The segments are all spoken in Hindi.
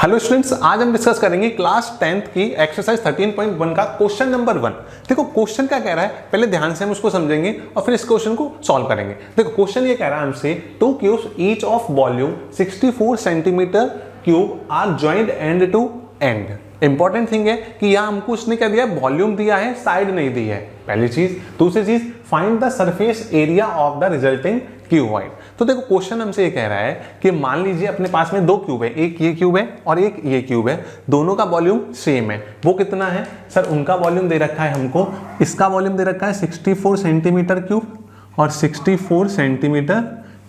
हेलो स्टूडेंट्स, आज हम डिस्कस करेंगे क्लास 10th की एक्सरसाइज 13.1 का क्वेश्चन नंबर 1। देखो क्वेश्चन क्या कह रहा है, पहले ध्यान से हम उसको समझेंगे और फिर इस क्वेश्चन को सॉल्व करेंगे। देखो क्वेश्चन ये कह रहा है हमसे 2 cubes each of volume 64 centimetre cube are joined end to end. Important thing है कि यहाँ हमको उसने क्या दिया है, वॉल्यूम दिया है, साइड नहीं दी है, पहली चीज। दूसरी चीज, find the surface area of the resulting cuboid. तो देखो क्वेश्चन हमसे ये कह रहा है कि मान लीजिए अपने पास में दो क्यूब है, एक ये क्यूब है और एक ये क्यूब है, दोनों का वॉल्यूम सेम है। वो कितना है सर? उनका वॉल्यूम दे रखा है हमको, इसका वॉल्यूम दे रखा है 64 सेंटीमीटर क्यूब और 64 सेंटीमीटर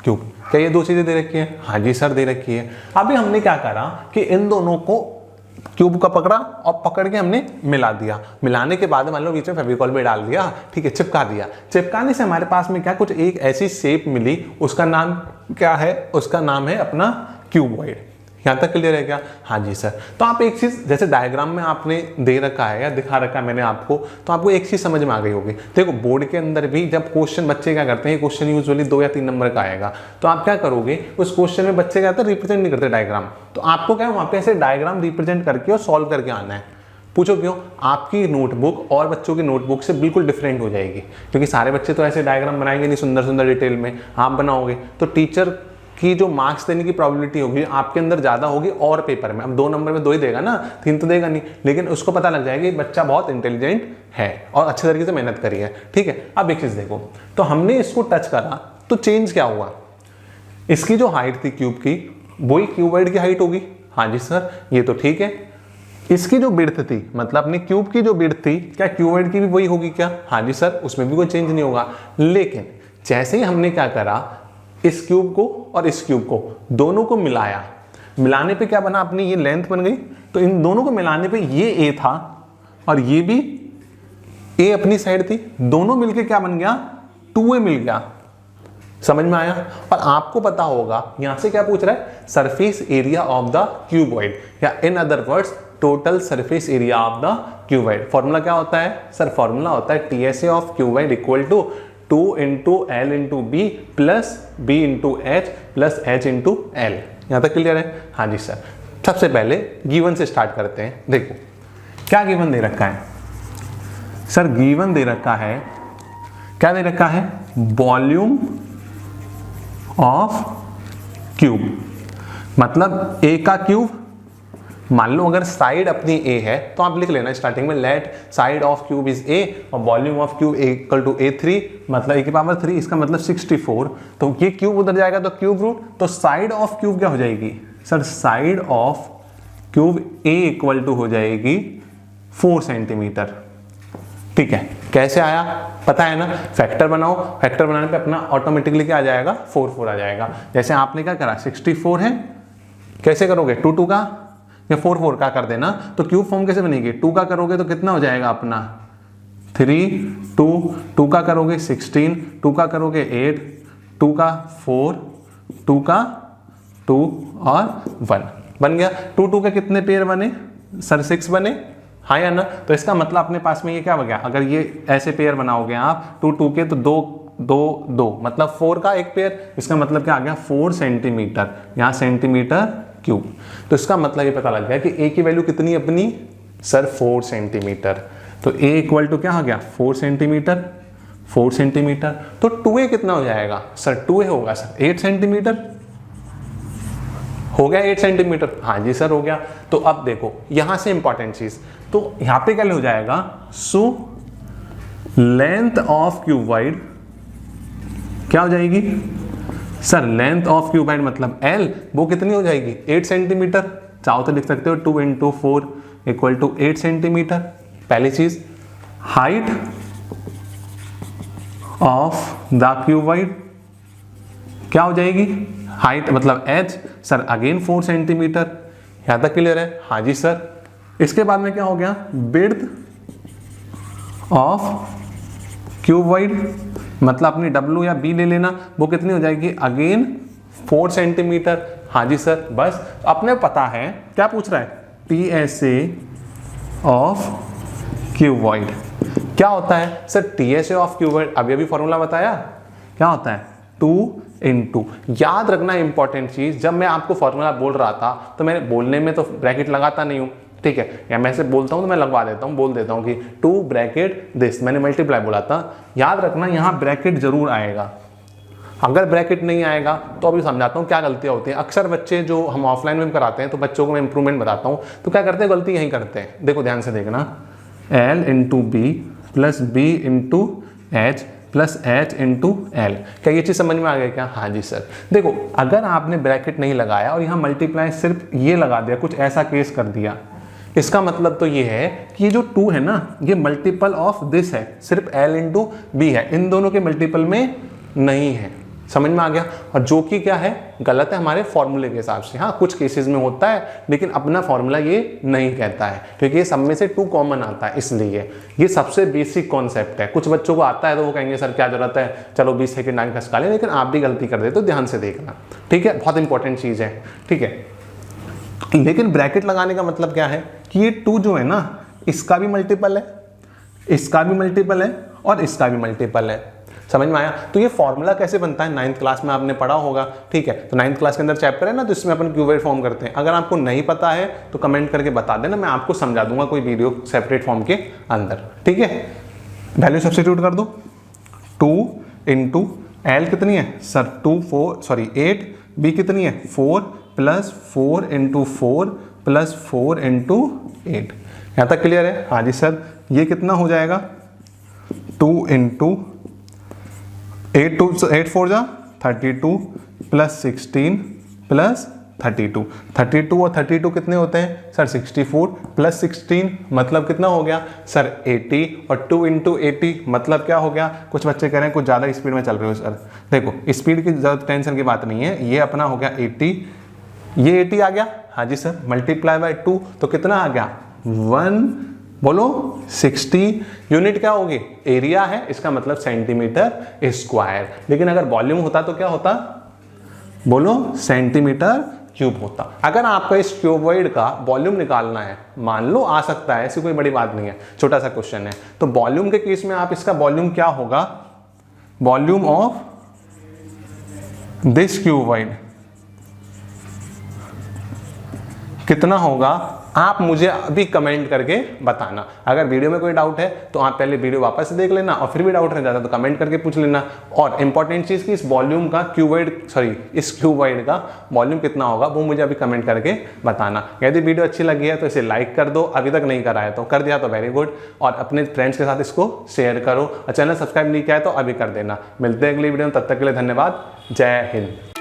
क्यूब। क्या ये दो चीजें दे रखी है? हाँ जी सर दे रखी है। अभी हमने क्या करा कि इन दोनों को क्यूब का पकड़ा और पकड़ के हमने मिला दिया। मिलाने के बाद मान लो बीच में फेविकॉल भी डाल दिया, ठीक है, चिपका दिया। चिपकाने से हमारे पास में क्या कुछ एक ऐसी शेप मिली, उसका नाम क्या है? उसका नाम है अपना क्यूबॉइड। यहाँ तक क्लियर है क्या? हाँ जी सर। तो आप एक चीज, जैसे डायग्राम में आपने दे रखा है या दिखा रखा है मैंने आपको, तो आपको एक चीज समझ में आ गई होगी। देखो बोर्ड के अंदर भी जब क्वेश्चन बच्चे क्या करते हैं, क्वेश्चन यूजुअली 2 या 3 नंबर का आएगा, तो आप क्या करोगे, उस क्वेश्चन में बच्चे क्या करते हैं, रिप्रेजेंट नहीं करते डायग्राम। तो आपको क्या है, वहां पे ऐसे डायग्राम रिप्रेजेंट करके और सॉल्व करके आना है। पूछो क्यों? आपकी नोटबुक और बच्चों की नोटबुक से बिल्कुल डिफरेंट हो जाएगी, क्योंकि सारे बच्चे तो ऐसे डायग्राम बनाएंगे नहीं सुंदर सुंदर डिटेल में, आप बनाओगे तो टीचर की जो मार्क्स देने की प्रोबेबिलिटी होगी आपके अंदर ज्यादा होगी और पेपर में। अब 2 नंबर में 2 ही देगा ना, 3 तो देगा नहीं, लेकिन उसको पता लग जाएगा कि बच्चा बहुत इंटेलिजेंट है और अच्छे तरीके से मेहनत करी है, ठीक है। अब एक चीज देखो, तो हमने इसको टच करा तो चेंज क्या हुआ? इसकी जो हाइट थी क्यूब की, वही क्यूबॉइड की हाइट होगी। हाँ जी सर, ये तो ठीक है। इसकी जो विड्थ थी, मतलब अपने क्यूब की जो विड्थ थी, क्या क्यूबॉइड की भी वही होगी क्या? हाँ जी सर, उसमें भी कोई चेंज नहीं होगा। लेकिन जैसे ही हमने क्या करा, इस क्यूब को और इस क्यूब को दोनों को मिलाया, मिलाने पे क्या बना, अपनी ये लेंथ बन गई। तो इन दोनों को मिलाने पे ये ए था और ये भी ए अपनी साइड थी, दोनों मिलके क्या बन गया, 2a मिल गया। समझ में आया? और आपको पता होगा यहां से क्या पूछ रहा है, surface area of the cuboid, या in other words total surface area of the cuboid. Formula क्या होता है सर? फॉर्मूला होता है TSA of cuboid equal to 2 into L into B plus B into H plus H into L। यहां तक क्लियर है? हाँ जी सर। सबसे पहले गिवन से स्टार्ट करते हैं। देखो क्या गिवन दे रखा है सर? गिवन दे रखा है, क्या दे रखा है? वॉल्यूम ऑफ क्यूब, मतलब ए का क्यूब। मान लो अगर साइड अपनी a है तो आप लिख लेना स्टार्टिंग में, let side of cube is a और volume of cube equal to a3, मतलब a की पावर 3, इसका मतलब 64। तो ये क्यूब उधर जाएगा तो क्यूब रूट, तो साइड ऑफ क्यूब क्या हो जाएगी sir? Side of cube a equal to हो जाएगी 4 सेंटीमीटर। ठीक है, कैसे आया पता है ना? फैक्टर बनाओ, फैक्टर बनाने पे अपना ऑटोमेटिकली क्या आ जाएगा, 4 आ जाएगा। जैसे आपने क्या करा, 64 है, कैसे करोगे, 2 का या 4 का कर देना, तो क्यूब फॉर्म कैसे बनेगी? 2 का करोगे तो कितना हो जाएगा अपना 3, 2 का करोगे 16, 2 का करोगे 8, 2 का 4, 2 का 2 और 1 बन गया। 2 के कितने पेयर बने सर? 6 बने, हाँ या ना? तो इसका मतलब अपने पास में ये क्या हो गया, अगर ये ऐसे पेयर बनाओगे आप 2 के, तो 2 मतलब 4 का एक पेयर, इसका मतलब क्या आ गया, 4 सेंटीमीटर, यहाँ सेंटीमीटर क्यूब। तो इसका मतलब ये पता लग गया कि a की वैल्यू कितनी अपनी सर? 4 सेंटीमीटर। तो a इक्वल टू क्या हो गया, 4 सेंटीमीटर, 4 सेंटीमीटर। तो 2a कितना हो जाएगा सर? 2a होगा सर 8 सेंटीमीटर। हो गया 8 सेंटीमीटर? हाँ जी सर हो गया। तो अब देखो यहां से इंपॉर्टेंट चीज, तो यहां पे क्या हो जाएगा, सो लेंथ ऑफ क्यूबॉइड क्या हो जाएगी सर? लेंथ ऑफ क्यूबॉइड मतलब L, वो कितनी हो जाएगी, 8 सेंटीमीटर। चाहो तो लिख सकते हो 2 into 4 इक्वल टू 8 सेंटीमीटर। पहली चीज, हाइट ऑफ द क्यूबॉइड क्या हो जाएगी, हाइट मतलब H सर अगेन 4 सेंटीमीटर। यहां तक क्लियर है? हाँ जी सर। इसके बाद में क्या हो गया, विड्थ ऑफ क्यूबॉइड, मतलब अपनी W या B ले लेना, वो कितनी हो जाएगी, अगेन 4 सेंटीमीटर। हाँ जी सर। बस अपने पता है क्या पूछ रहा है, TSA ऑफ क्यूबॉइड क्या होता है सर? TSA ऑफ क्यूबॉइड अभी फॉर्मूला बताया, क्या होता है, 2 इंटू, याद रखना इंपॉर्टेंट चीज, जब मैं आपको फॉर्मूला बोल रहा था तो मैंने बोलने में तो ब्रैकेट लगाता नहीं हूं, ठीक है, या मैं से बोलता हूं तो मैं लगवा देता हूं, बोल देता हूं कि 2 ब्रैकेट दिस, मैंने मल्टीप्लाई बोला था। याद रखना यहां ब्रैकेट जरूर आएगा, अगर ब्रैकेट नहीं आएगा तो अभी समझाता हूँ क्या गलतियां होती हैं। अक्सर बच्चे जो हम ऑफलाइन में कराते हैं तो बच्चों को मैं इंप्रूवमेंट बताता हूँ, तो क्या करते हैं, गलती यही करते हैं। देखो ध्यान से देखना, L into B plus B into H plus H into L, क्या ये चीज़ समझ में आ गया क्या? हाँ जी सर। देखो अगर आपने ब्रैकेट नहीं लगाया और यहाँ मल्टीप्लाई सिर्फ ये लगा दिया, कुछ ऐसा केस कर दिया, इसका मतलब तो ये है कि ये जो 2 है ना, ये मल्टीपल ऑफ दिस है, सिर्फ L इंटू बी है, इन दोनों के मल्टीपल में नहीं है। समझ में आ गया? और जो कि क्या है, गलत है हमारे फॉर्मूले के हिसाब से। हाँ कुछ केसेस में होता है, लेकिन अपना फॉर्मूला ये नहीं कहता है, क्योंकि ये सब में से 2 कॉमन आता है, इसलिए ये सबसे बेसिक कॉन्सेप्ट है। कुछ बच्चों को आता है तो वो कहेंगे सर क्या जरूरत है, चलो 20 सेकंड आगे खसका लें, लेकिन आप भी गलती कर देते हो, ध्यान से देखना, ठीक है, बहुत इंपॉर्टेंट चीज़ है, ठीक है। लेकिन ब्रैकेट लगाने का मतलब क्या है कि ये 2 जो है ना, इसका भी मल्टीपल है, इसका भी मल्टीपल है और इसका भी मल्टीपल है। समझ में आया? तो ये फॉर्मूला कैसे बनता है 9th क्लास में आपने पढ़ा होगा, ठीक है। तो 9th क्लास के अंदर चैप्टर है ना, तो इसमें अपन क्यूबॉइड फॉर्म करते हैं। अगर आपको नहीं पता है तो कमेंट करके बता देना, मैं आपको समझा दूंगा कोई वीडियो सेपरेट फॉर्म के अंदर, ठीक है। वैल्यू सब्स्टिट्यूट कर दो, 2 इंटू एल कितनी है सर, 8, बी कितनी है 4 प्लस 4 इंटू 4 प्लस 4 इंटू 8। यहाँ तक क्लियर है? हाँ जी सर। ये कितना हो जाएगा, 2 इंटू 8 4 जा 32 प्लस 16 प्लस 32 और 32 कितने होते हैं सर, 64 प्लस 16 मतलब कितना हो गया सर 80, और 2 इंटू 80 मतलब क्या हो गया। कुछ बच्चे कह रहे हैं कुछ ज़्यादा स्पीड में चल रहे हो सर, देखो स्पीड की ज़्यादा टेंशन की बात नहीं है, ये अपना हो गया 80, ये 80 आ गया, हाँ जी सर, मल्टीप्लाई बाय 2 तो कितना आ गया 1, बोलो 60। यूनिट क्या होगी, एरिया है, इसका मतलब सेंटीमीटर स्क्वायर। लेकिन अगर वॉल्यूम होता तो क्या होता, बोलो सेंटीमीटर क्यूब होता। अगर आपका इस क्यूबॉइड का वॉल्यूम निकालना है, मान लो आ सकता है, ऐसी कोई बड़ी बात नहीं है, छोटा सा क्वेश्चन है, तो वॉल्यूम के केस में आप इसका वॉल्यूम क्या होगा, वॉल्यूम ऑफ दिस क्यूबॉइड कितना होगा, आप मुझे अभी कमेंट करके बताना। अगर वीडियो में कोई डाउट है तो आप पहले वीडियो वापस से देख लेना, और फिर भी डाउट रह जाता तो कमेंट करके पूछ लेना। और इंपॉर्टेंट चीज कि इस वॉल्यूम का इस क्यूबॉइड का वॉल्यूम कितना होगा वो मुझे अभी कमेंट करके बताना। यदि वीडियो अच्छी लगी है तो इसे लाइक कर दो, अभी तक नहीं करा है तो कर दिया तो वेरी गुड, और अपने फ्रेंड्स के साथ इसको शेयर करो, और चैनल सब्सक्राइब नहीं किया है तो अभी कर देना। मिलते हैं अगली वीडियो में, तब तक के लिए धन्यवाद, जय हिंद।